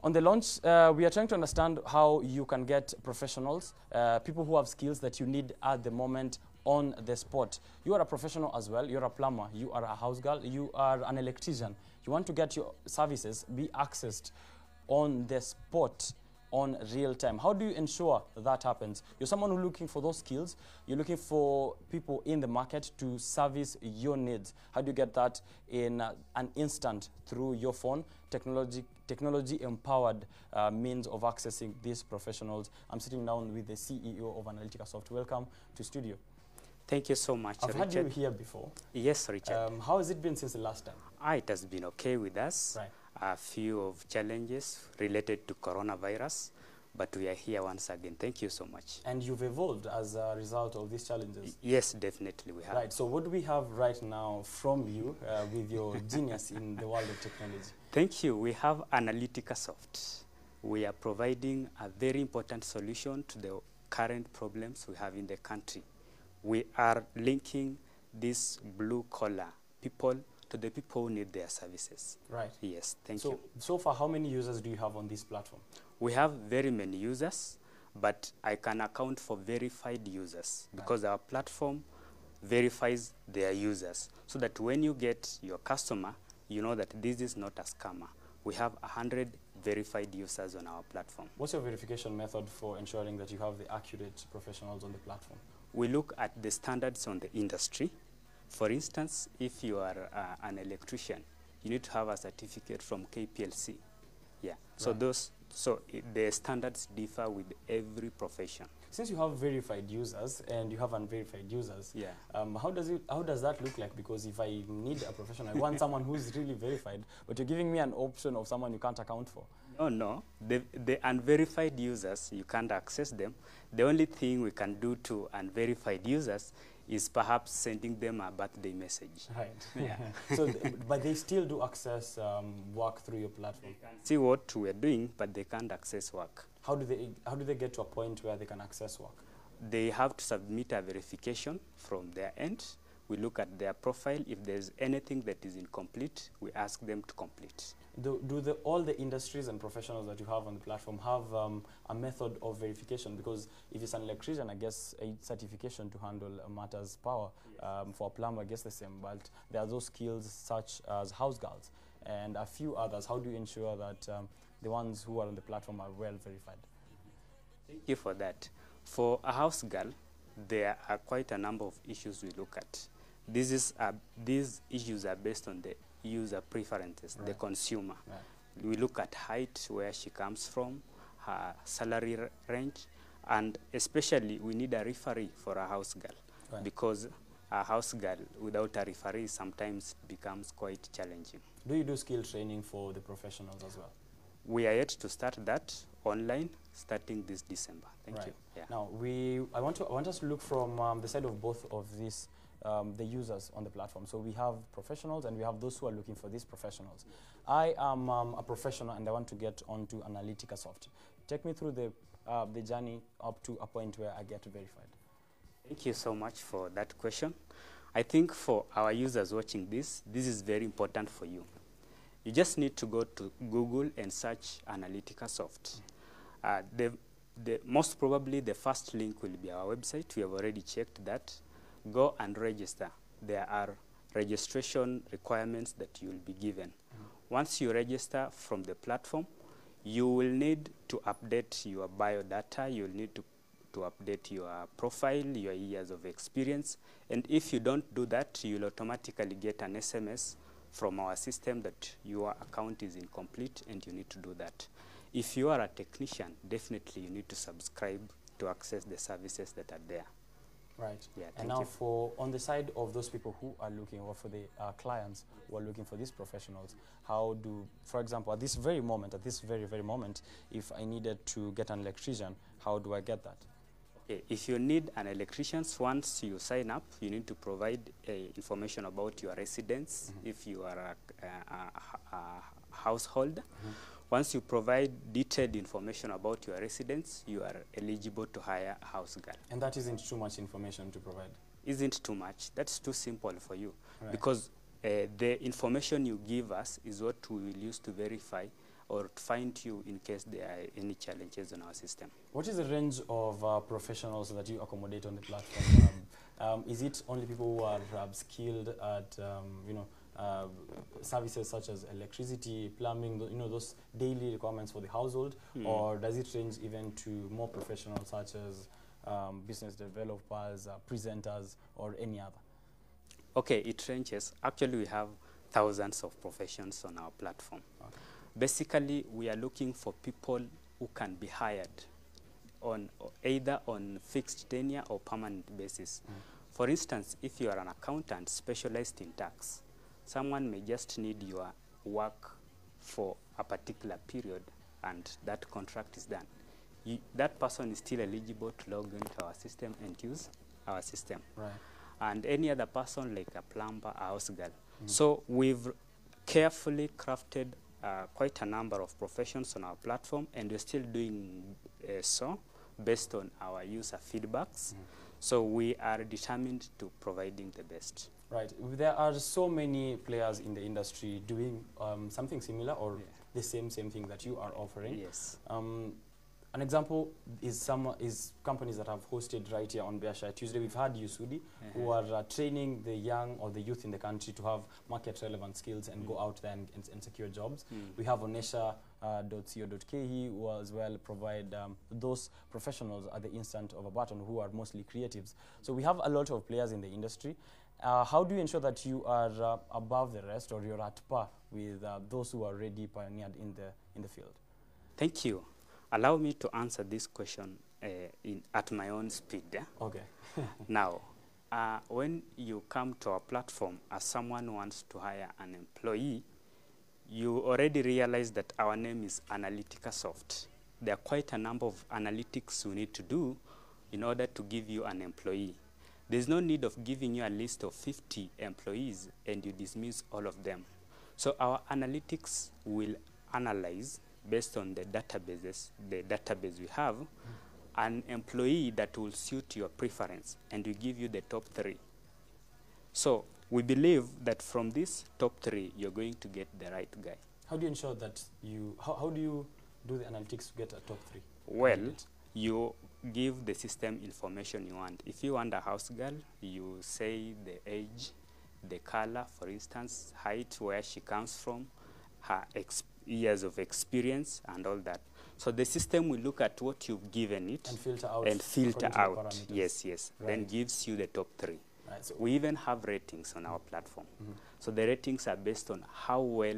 On the launch, we are trying to understand how you can get professionals, people who have skills that you need at the moment on the spot. You are a professional as well. You're a plumber. You are a house girl. You are an electrician. You want to get your services be accessed on the spot, on real time. How do you ensure that happens? You're someone who's looking for those skills. You're looking for people in the market to service your needs. How do you get that in an instant through your phone? Technology-empowered means of accessing these professionals. I'm sitting down with the CEO of Analytica Soft. Welcome to studio. Thank you so much, I've Richard. had you here before. Yes, Richard. How has it been since the last time? It has been okay with us. Right. A few of challenges related to coronavirus, but we are here once again. Thank you so much. And you've evolved as a result of these challenges. Yes, definitely we have. Right. So what do we have right now from you with your genius in the world of technology? Thank you. We have Analytica Soft. We are providing a very important solution to the current problems we have in the country. We are linking these blue-collar people to the people who need their services. Right. Yes, thank you. So far, how many users do you have on this platform? We have very many users, but I can account for verified users because our platform verifies their users so that when you get your customer, you know that this is not a scammer. We have 100 verified users on our platform. What's your verification method for ensuring that you have the accurate professionals on the platform? We look at the standards on the industry. For instance, if you are an electrician, you need to have a certificate from KPLC. Yeah. Right. So the standards differ with every profession. Since you have verified users and you have unverified users, yeah. How does that look like? Because if I need a professional, I want someone who's really verified, but you're giving me an option of someone you can't account for. No. The unverified users, you can't access them. The only thing we can do to unverified users is perhaps sending them a birthday message. Right. Yeah. But they still do access work through your platform. They can see what we're doing, but they can't access work. How do they get to a point where they can access work? They have to submit a verification from their end. We look at their profile. If there's anything that is incomplete, we ask them to complete. Do all the industries and professionals that you have on the platform have a method of verification? Because if it's an electrician, I guess a certification to handle matters power. Yes. For a plumber, I guess the same. But there are those skills such as house girls and a few others. How do you ensure that the ones who are on the platform are well verified? Thank you for that. For a house girl, there are quite a number of issues we look at. These issues are based on the user preferences, right. The consumer. Right. We look at height, where she comes from, her salary range, and especially we need a referee for a house girl, right. Because a house girl without a referee sometimes becomes quite challenging. Do you do skill training for the professionals as well? We are yet to start that online, starting this December. Thank you. Yeah. Now, I want us to look from the side of both of these, the users on the platform. So we have professionals and we have those who are looking for these professionals. I am a professional and I want to get onto Analytica Soft. Take me through the journey up to a point where I get verified. Thank you so much for that question. I think for our users watching this is very important for you. You just need to go to Google and search Analytica Soft. Most probably the first link will be our website. We have already checked that. Go and register. There are registration requirements that you will be given. Once you register from the platform, you will need to update your biodata. You will need to update your profile, your years of experience. And if you don't do that, you will automatically get an SMS from our system that your account is incomplete and you need to do that. If you are a technician, definitely you need to subscribe to access the services that are there. Right. Yeah, and now on the side of those people who are looking, or for the clients who are looking for these professionals, how do, for example, at this very moment, if I needed to get an electrician, how do I get that? Okay. If you need an electrician, once you sign up, you need to provide information about your residence, if you are a household. Once you provide detailed information about your residence, you are eligible to hire a house girl. And that isn't too much information to provide? Isn't too much. That's too simple for you. Right. Because the information you give us is what we will use to verify or to find you in case there are any challenges on our system. What is the range of professionals that you accommodate on the platform? Is it only people who are skilled at services such as electricity, plumbing, those daily requirements for the household, or does it range even to more professionals such as business developers, presenters, or any other? Okay, it ranges. Actually, we have thousands of professions on our platform. Okay. Basically, we are looking for people who can be hired on either on fixed tenure or permanent basis. For instance, if you are an accountant specialized in tax, someone may just need your work for a particular period and that contract is done. That person is still eligible to log into our system and use our system. Right. And any other person like a plumber, a house girl. So we've carefully crafted quite a number of professions on our platform, and we're still doing so based on our user feedbacks. So we are determined to providing the best. Right. There are so many players in the industry doing something similar or the same thing that you are offering. Yes. An example is companies that have hosted right here on Biashara Tuesday. We've had Usudi, who are training the young or the youth in the country to have market-relevant skills and go out there and secure jobs. We have onesha.co.ke, who as well provide those professionals at the instant of a button who are mostly creatives. So we have a lot of players in the industry. How do you ensure that you are above the rest, or you're at par with those who are already pioneered in the field? Thank you. Allow me to answer this question at my own speed. Okay. Now, when you come to our platform as someone who wants to hire an employee, you already realize that our name is Analytica Soft. There are quite a number of analytics we need to do in order to give you an employee. There's no need of giving you a list of 50 employees and you dismiss all of them. So our analytics will analyze, based on the database we have, an employee that will suit your preference, and we give you the top 3. So we believe that from this top 3, you're going to get the right guy. How do you ensure that how do you do the analytics to get a top 3? Well, you give the system information you want. If you want a house girl, you say the age, the color, for instance, height, where she comes from, her years of experience and all that. So the system will look at what you've given it and filter out. Yes. Right. Then gives you the top 3. Right. So we even have ratings on our platform. So the ratings are based on how well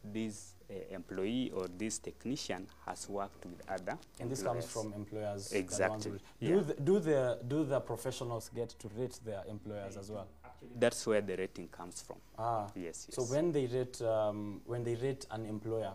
this employee or this technician has worked with other and this employers. Comes from employers. Exactly. Do the professionals get to rate their employers as well? That's where the rating comes from. Yes. So when they rate an employer,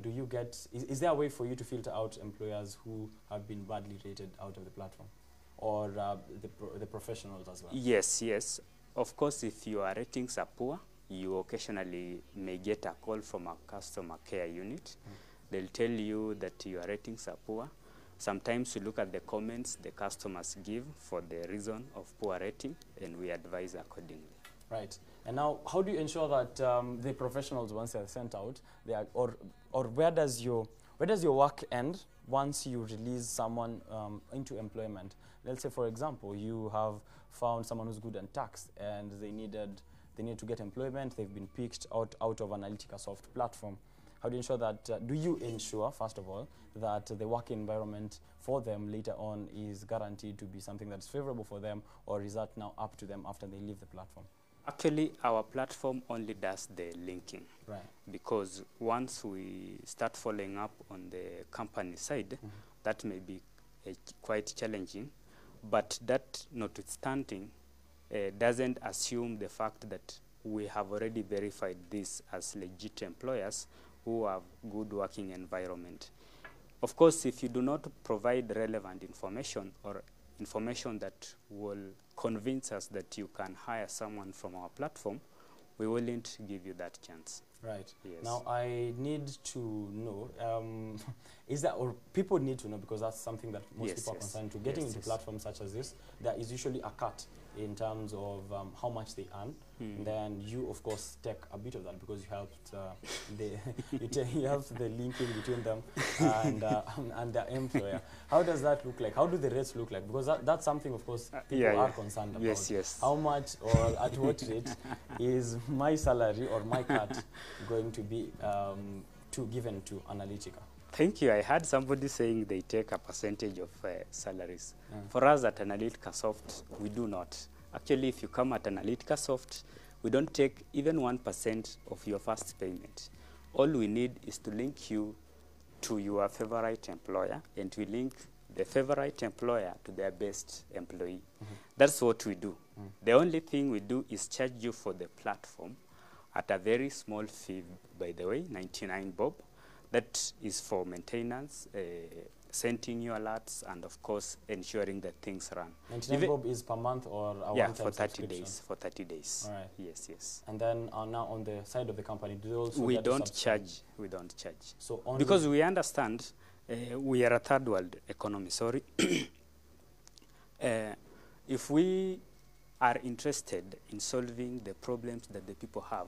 do you get? Is there a way for you to filter out employers who have been badly rated out of the platform, or the professionals as well? Yes. Of course, if your ratings are poor, you occasionally may get a call from a customer care unit. They'll tell you that your ratings are poor. Sometimes we look at the comments the customers give for the reason of poor rating, and we advise accordingly. Right. And now, how do you ensure that the professionals, once they're sent out, they are, or where does your work end once you release someone into employment? Let's say, for example, you have found someone who's good at tax, and they need to get employment. They've been picked out of Analytica Soft platform. How do you ensure that, do you ensure, first of all, that the work environment for them later on is guaranteed to be something that's favorable for them, or is that now up to them after they leave the platform? Actually, our platform only does the linking. Right. Because once we start following up on the company side, that may be quite challenging. But that notwithstanding, doesn't assume the fact that we have already verified this as legit employers who have good working environment. Of course, if you do not provide relevant information or information that will convince us that you can hire someone from our platform, we won't give you that chance. Right. Yes. Now, I need to know, is that, or people need to know, because that's something that most Yes, people are yes. concerned to, getting Yes, into yes. platforms such as this, there is usually a cut in terms of how much they earn. Then you, of course, take a bit of that because you helped you helped the linking between them and their employer. How does that look like? How do the rates look like? Because that's something, of course, people are concerned about. Yes, yes. How much or at what rate is my salary or my cut going to be given to Analytica? Thank you. I heard somebody saying they take a percentage of salaries. For us at Analytica Soft, we do not. Actually, if you come at Analytica Soft, we don't take even 1% of your first payment. All we need is to link you to your favorite employer, and we link the favorite employer to their best employee. That's what we do. The only thing we do is charge you for the platform at a very small fee, by the way, 99 bob. That is for maintenance, sending you alerts, and of course, ensuring that things run. 99 bob is per month or a yeah, one-time for 30 subscription? days. For 30 days. All right. Yes, yes. And then now on the side of the company, do they also We get to don't subscribe? charge. We don't charge. So only Because we understand we are a third world economy, sorry. If we are interested in solving the problems that the people have,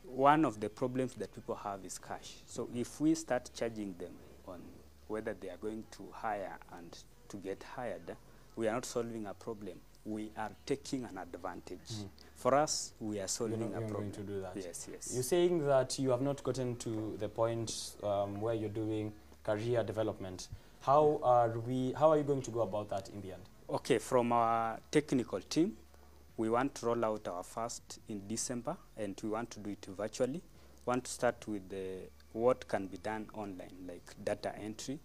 one of the problems that people have is cash. So if we start charging them on whether they are going to hire and to get hired, we are not solving a problem. We are taking an advantage. For us, we are solving a problem. Going to do that. Yes, yes. You're saying that you have not gotten to the point where you're doing career development. How are you going to go about that in the end? Okay, from our technical team, we want to roll out our first in December, and we want to do it virtually. We want to start with what can be done online, like data entry,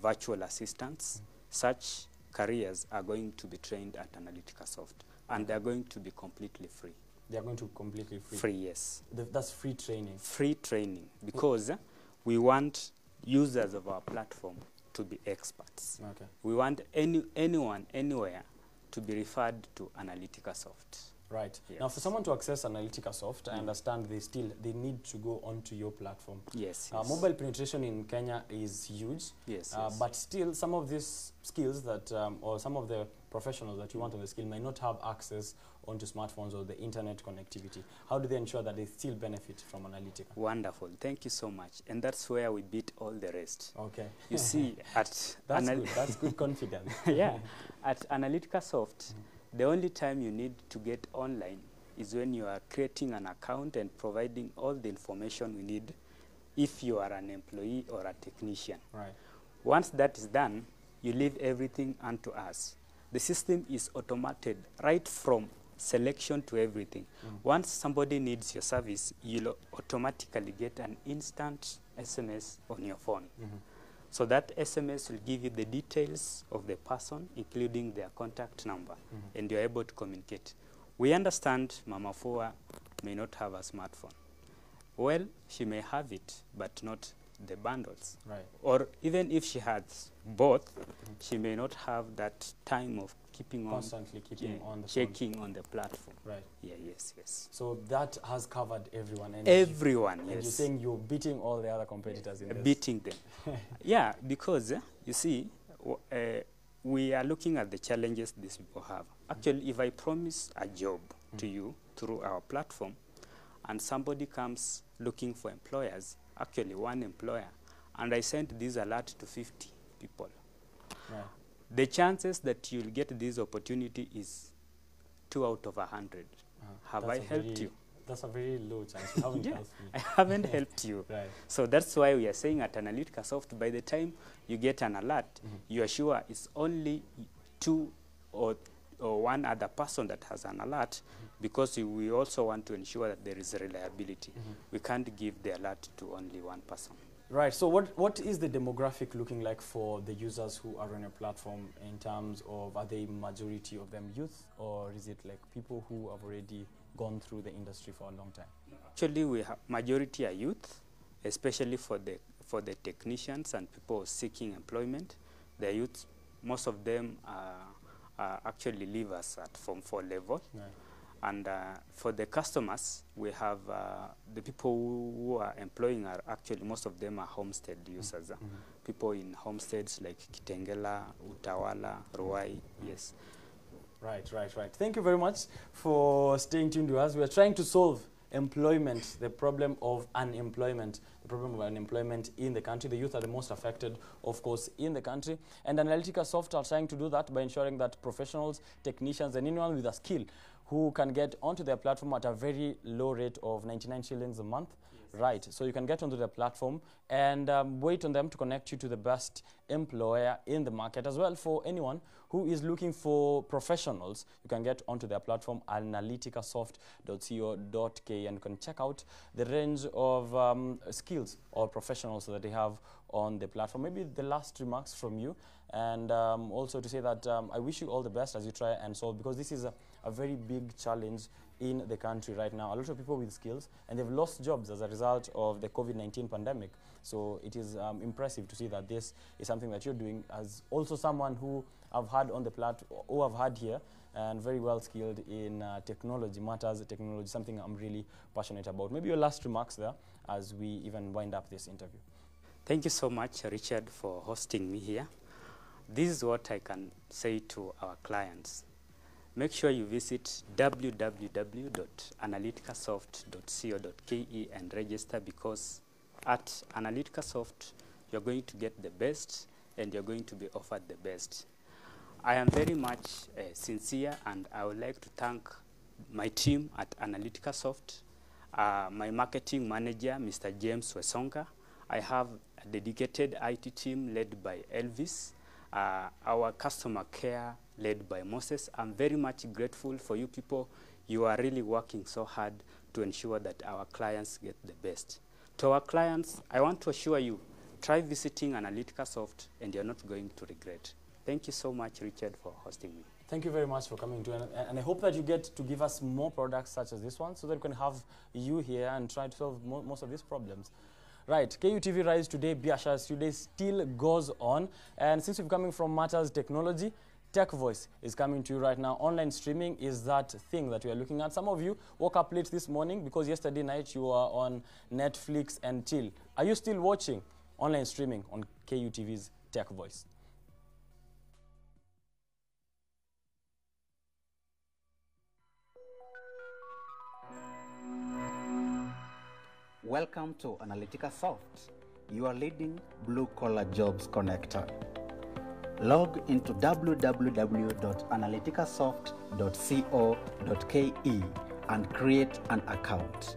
virtual assistants. Such careers are going to be trained at Analytica Soft, and they're going to be completely free. They are going to be completely free? Free, yes. That's free training? Free training, because we want users of our platform to be experts. Okay. We want anyone, anywhere, to be referred to Analytica Soft. Right. Yes. Now, for someone to access Analytica Soft, I understand they need to go onto your platform. Yes, yes. Mobile penetration in Kenya is huge. Yes, yes. But still, some of these skills that, or some of the professionals that you want on the skill may not have access onto smartphones or the internet connectivity. How do they ensure that they still benefit from Analytica? Wonderful. Thank you so much. And that's where we beat all the rest. Okay. You see, at that's good confidence. Yeah. At Analytica Soft, the only time you need to get online is when you are creating an account and providing all the information we need if you are an employee or a technician. Right. Once that is done, you leave everything unto us. The system is automated right from selection to everything. Once somebody needs your service, you'll automatically get an instant SMS on your phone. So that SMS will give you the details of the person, including their contact number, and you're able to communicate. We understand Mama Fua may not have a smartphone. Well, she may have it, but not the bundles. Right. Or even if she has both, she may not have that time of constantly keeping on the checking phone. On the platform. Right. Yeah, yes, yes. So that has covered everyone. Everyone, and yes. You're saying you're beating all the other competitors in this? Beating them. Yeah, because you see, we are looking at the challenges these people have. Actually, if I promise a job to you through our platform, and somebody comes looking for employers, actually one employer, and I send this alert to 50 people, right. The chances that you'll get this opportunity is 2 out of 100. Have I helped you? That's a very low chance. You haven't helped me. I haven't helped you. Right. So that's why we are saying at Analytica Soft, by the time you get an alert, you are sure it's only 2 or one other person that has an alert, because we also want to ensure that there is reliability. We can't give the alert to only one person. Right. So what is the demographic looking like for the users who are on your platform in terms of, are they majority of them youth, or is it like people who have already gone through the industry for a long time? Actually, we have majority are youth, especially for the technicians and people seeking employment. The youth, most of them actually leave us at Form 4 level. Right. And for the customers, we have the people who are employing are actually, most of them are homestead users. People in homesteads like Kitengela, Utawala, Ruai, yes. Right. Thank you very much for staying tuned to us. We are trying to solve employment, the problem of unemployment, in the country. The youth are the most affected, of course, in the country. And Analytica Soft are trying to do that by ensuring that professionals, technicians, and anyone with a skill who can get onto their platform at a very low rate of 99 shillings a month. Yes. Right, so you can get onto the platform and wait on them to connect you to the best employer in the market. As well, for anyone who is looking for professionals, you can get onto their platform, analyticasoft.co.ke, and you can check out the range of skills or professionals that they have on the platform. Maybe the last remarks from you, and also to say that I wish you all the best as you try and solve, because this is a very big challenge in the country right now. A lot of people with skills, and they've lost jobs as a result of the COVID-19 pandemic. So it is impressive to see that this is something that you're doing as also someone who I've had on the platform, who I've had here, and very well skilled in technology matters, technology, something I'm really passionate about. Maybe your last remarks there as we even wind up this interview. Thank you so much, Richard, for hosting me here. This is what I can say to our clients. Make sure you visit www.analyticasoft.co.ke and register, because at Analytica Soft, you're going to get the best and you're going to be offered the best. I am very much sincere, and I would like to thank my team at Analytica Soft, my marketing manager, Mr. James Wesonga. I have a dedicated IT team led by Elvis, our customer care led by Moses. I'm very much grateful for you people. You are really working so hard to ensure that our clients get the best. To our clients, I want to assure you, try visiting Analytica Soft and you're not going to regret. Thank you so much, Richard, for hosting me. Thank you very much for coming to, and I hope that you get to give us more products such as this one, so that we can have you here and try to solve most of these problems. Right, KUTV Rise Today, Biashara Today still goes on, and since we're coming from Matters Technology, Tech Voice is coming to you right now. Online streaming is that thing that we are looking at. Some of you woke up late this morning because yesterday night you were on Netflix and chill. Are you still watching online streaming on KUTV's Tech Voice? Welcome to Analytica Soft, your leading blue-collar jobs connector. Log into www.analyticasoft.co.ke and create an account.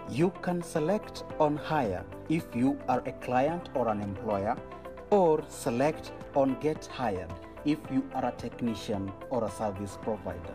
You can select on hire if you are a client or an employer, or select on get hired if you are a technician or a service provider.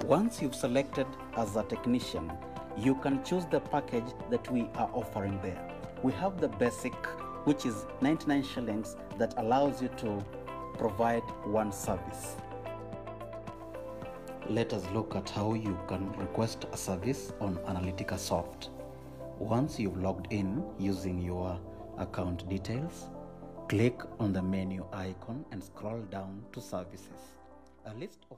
Once you've selected as a technician, you can choose the package that we are offering there. We have the basic, which is 99 shillings, that allows you to provide one service. Let us look at how you can request a service on Analytica Soft. Once you've logged in using your account details, click on the menu icon and scroll down to services. A list of